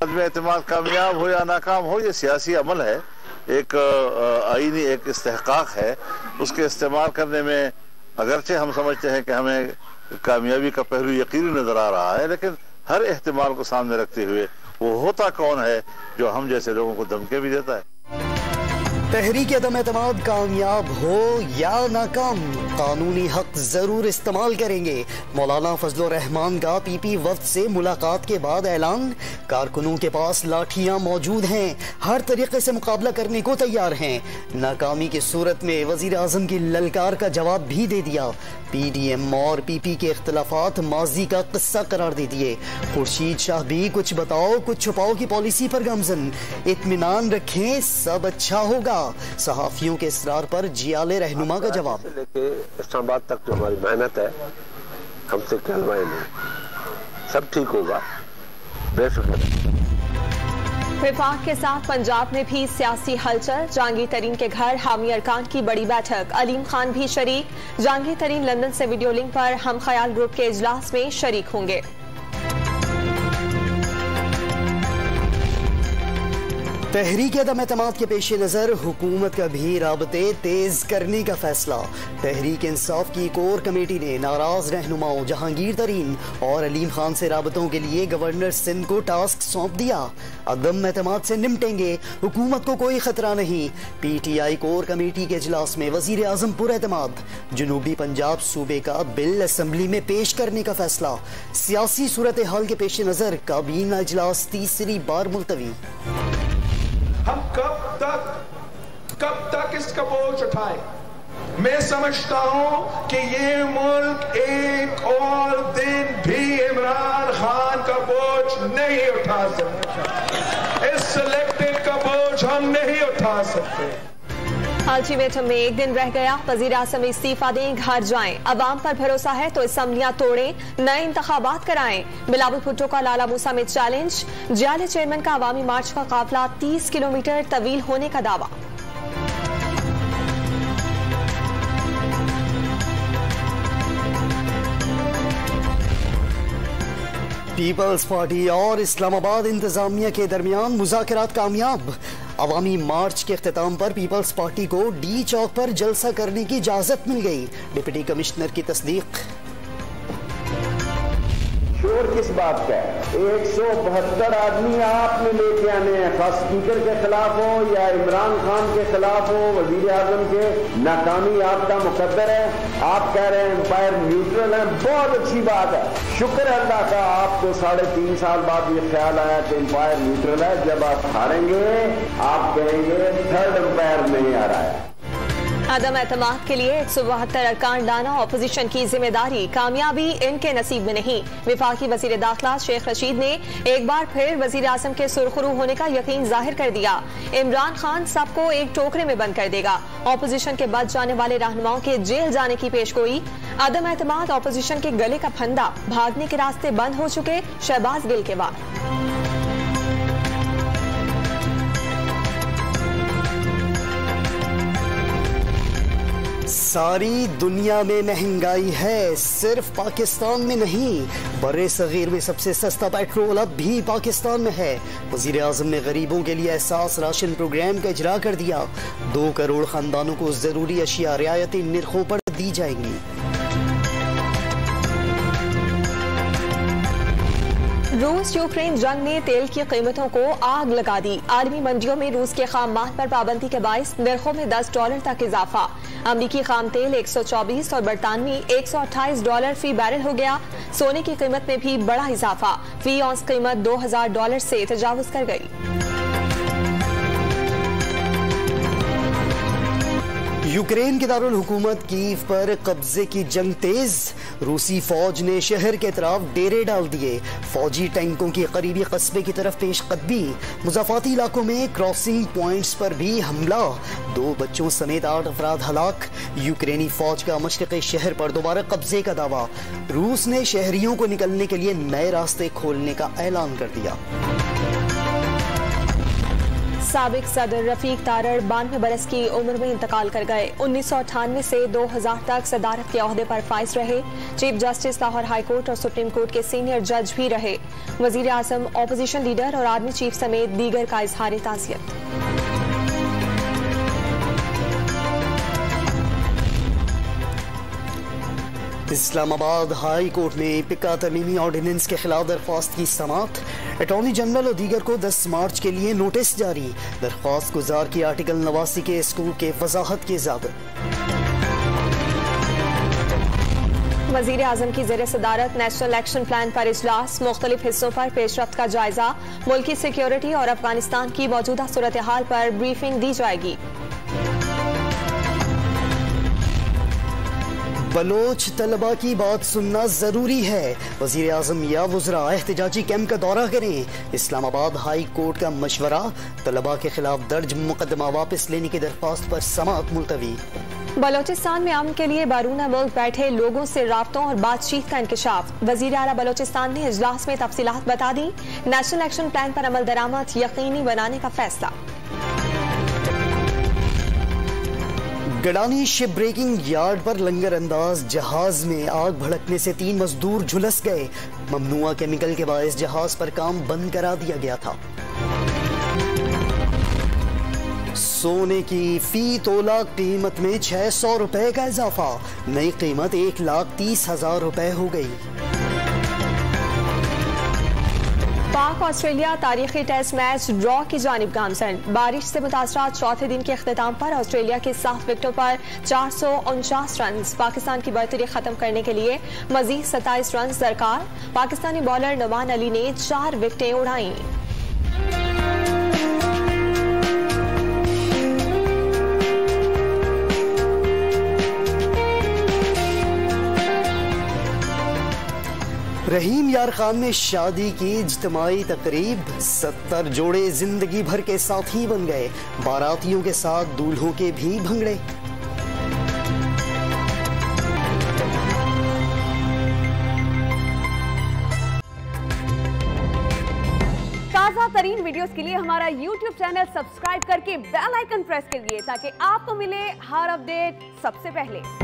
में एतमाद कामयाब हो या नाकाम हो, ये सियासी अमल है, एक आईनी एक इस्तेहकाक है। उसके इस्तेमाल करने में अगरचे हम समझते हैं कि हमें कामयाबी का पहलू यकीनी नजर आ रहा है, लेकिन हर एहतिमाल को सामने रखते हुए वो होता कौन है जो हम जैसे लोगों को धमके भी देता है। तहरीक अदम एतमाद कामयाब हो या नाकाम, कानूनी हक जरूर इस्तेमाल करेंगे। मौलाना फजल रहमान का पीपी वफ्द से मुलाकात के बाद ऐलान, कारकुनों के पास लाठियां मौजूद हैं, हर तरीके से मुकाबला करने को तैयार हैं। नाकामी की सूरत में वजीर आजम की ललकार का जवाब भी दे दिया। पीडीएम और पीपी के इख्तलाफात माजी का किस्सा करार दे दिए। खुर्शीद शाह भी कुछ बताओ कुछ छुपाओ की पॉलिसी पर गमजन, इत्मीनान रखें सब अच्छा होगा। सहाफियों के इसरार पर जियाले रहनुमा का जवाब। लेके इस्लामाबाद तक जो हमारी मेहनत है, हमसे कहलवाए नहीं, सब ठीक होगा, बेफिक्र। विफाक के साथ पंजाब में भी सियासी हलचल। जहांगीर तरीन के घर हामी अरकान की बड़ी बैठक, अलीम खान भी शरीक। जहांगीर तरीन लंदन से वीडियो लिंक पर हम ख्याल ग्रुप के इजलास में शरीक होंगे। तहरीक अदम एतमाद के पेश नज़र हुकूमत का भी राबते तेज करने का फैसला। तहरीक इंसाफ की कोर कमेटी ने नाराज रहनुमाओं जहांगीर तरीन और अलीम खान से राबतों के लिए गवर्नर सिंध को टास्क सौंप दिया। अदम एतमाद से निपटेंगे, हुकूमत को कोई खतरा नहीं। PTI कोर कमेटी के इजलास में वजीर आजम पुर एतमाद। जनूबी पंजाब सूबे का बिल असम्बली में पेश करने का फैसला। सियासी सूरत हाल के पेश नज़र काबीना इजलास तीसरी बार मुलतवी। हम कब तक इसका बोझ उठाए? मैं समझता हूं कि ये मुल्क एक और दिन भी इमरान खान का बोझ नहीं उठा सकता। इस सिलेक्टेड का बोझ हम नहीं उठा सकते। अल्टीमेटम में एक दिन रह गया, वजीर आजम इस्तीफा दें, घर जाएं। अवाम पर भरोसा है तो असम्बलियां तोड़ें, नए इंतखाबात कराएं। बिलावल भुट्टो का लाला मूसा में चैलेंज। जियाले चेयरमैन का अवामी मार्च का काफिला 30 किलोमीटर तवील होने का दावा। पीपल्स पार्टी और इस्लामाबाद इंतजामिया के दरमियान मुज़ाकरात कामयाब। अवामी मार्च के अख्तिताम पर पीपल्स पार्टी को डी चौक पर जलसा करने की इजाजत मिल गई। डिप्टी कमिश्नर की तस्दीक। शोर किस बात का है? 172 आदमी आपने लेके आने हैं, खास स्पीकर के खिलाफ हो या इमरान खान के खिलाफ हो, वजीर आजम के। नाकामी आपका मुकद्दर है। आप कह रहे हैं एम्पायर न्यूट्रल है, बहुत अच्छी बात है। शुक्र है अल्लाह का, आपको 3.5 साल बाद ये ख्याल आया कि एम्पायर न्यूट्रल है। जब आप हारेंगे आप कहेंगे थर्ड एम्पायर नहीं आ रहा है। अदम एतमाद के लिए 172 अरकान लाना ऑपोजिशन की जिम्मेदारी, कामयाबी इनके नसीब में नहीं। विफाकी वजीर दाखिला शेख रशीद ने एक बार फिर वजीर आजम के सुरखरू होने का यकीन जाहिर कर दिया। इमरान खान सबको एक टोकरे में बंद कर देगा। ऑपोजिशन के बच जाने वाले रहनुमाओं के जेल जाने की पेशगोई। अदम एतमाद ऑपोजिशन के गले का फंदा, भागने के रास्ते बंद हो चुके शहबाज गिल के बाद। सारी दुनिया में महंगाई है, सिर्फ पाकिस्तान में नहीं। बर्रे सगीर में सबसे सस्ता पेट्रोल अब भी पाकिस्तान में है। वजीर आजम ने गरीबों के लिए एहसास राशन प्रोग्राम का इजरा कर दिया। 2 करोड़ खानदानों को जरूरी अशिया रियायती निर्खों पर दी जाएंगी। रूस यूक्रेन जंग ने तेल की कीमतों को आग लगा दी। आलमी मंडियों में रूस के खाम माल पर पाबंदी के बायस नरखों में $10 तक इजाफा। अमरीकी खाम तेल 124 और बरतानवी $128 फी बैरल हो गया। सोने की कीमत में भी बड़ा इजाफा, फी औंस कीमत $2000 से तजावुज कर गई। यूक्रेन के दारुल हुकूमत कीव पर कब्जे की जंग तेज। रूसी फौज ने शहर के तरफ डेरे डाल दिए। फौजी टैंकों की करीबी कस्बे की तरफ पेशकदमी। मुजाफाती इलाकों में क्रॉसिंग पॉइंट्स पर भी हमला। 2 बच्चों समेत 8 अफराद हलाक। यूक्रेनी फौज का मशरक़ी शहर पर दोबारा कब्जे का दावा। रूस ने शहरियों को निकलने के लिए नए रास्ते खोलने का ऐलान कर दिया। साबिक सदर रफीक तारड़ 92 बरस की उम्र में इंतकाल कर गए। 1998 से 2000 तक सदारत के ओहदे पर फाइज रहे। Chief justice Lahore high court और सुप्रीम कोर्ट के सीनियर जज भी रहे। वजीर आजम, ऑपोजिशन लीडर और आर्मी चीफ समेत दीगर का इजहार ताज़ियत। इस्लामाबाद हाई कोर्ट में पिका तरमीमी ऑर्डिनेंस के खिलाफ दरख्वास्त की समाअत। अटॉर्नी जनरल और दीगर को 10 मार्च के लिए नोटिस जारी। दरख्वास्त गुजार की आर्टिकल 89 के स्कूल के वजाहत की इजाजत। वजीर आजम की ज़ेरे सदारत नेशनल एक्शन प्लान पर इजलास। मुख्तलिफ हिस्सों पर पेशरफ्त का जायजा। मुल्की सिक्योरिटी और अफगानिस्तान की मौजूदा सूरत हाल पर ब्रीफिंग दी जाएगी। बलोच तलबा की बात सुनना जरूरी है। वजीर आजम या वज़रा एहतजाजी कैंप का दौरा करें। इस्लामाबाद हाई कोर्ट का मशवरा। तलबा के खिलाफ दर्ज मुकदमा वापस लेने की दरख्वास्त पर समाअत मुलतवी। बलोचिस्तान में अमन के लिए बैरून मुल्क बैठे लोगों से राब्तों और बातचीत का इंकशाफ। वजीर आला बलोचिस्तान ने इजलास में तफसीलात बता दी। नेशनल एक्शन प्लान पर अमल दरामद यकीनी बनाने का फैसला। गडानी शिप ब्रेकिंग यार्ड पर लंगर अंदाज जहाज में आग भड़कने से 3 मजदूर झुलस गए। ममनुआ केमिकल के बायस जहाज पर काम बंद करा दिया गया था। सोने की फी तोला कीमत में 600 रुपए का इजाफा। नई कीमत 1,30,000 रुपए हो गई। पाक ऑस्ट्रेलिया तारीखी टेस्ट मैच ड्रॉ की जानिब गामजन। बारिश से मुतासरा चौथे दिन के अख्ताम पर ऑस्ट्रेलिया के 7 विकेटों पर 449 रन। पाकिस्तान की बढ़तरी खत्म करने के लिए मजीद 27 रन दरकार। पाकिस्तानी बॉलर नुमान अली ने 4 विकेटें उड़ाई। रहीम यार खान में शादी की इज्तिमाई तकरीब। 70 जोड़े जिंदगी भर के साथी बन गए। बारातियों के साथ दूल्हों के भी भंगड़े। ताज़ा तरीन वीडियोस के लिए हमारा YouTube चैनल सब्सक्राइब करके बेल आइकन प्रेस करिए ताकि आपको मिले हर अपडेट सबसे पहले।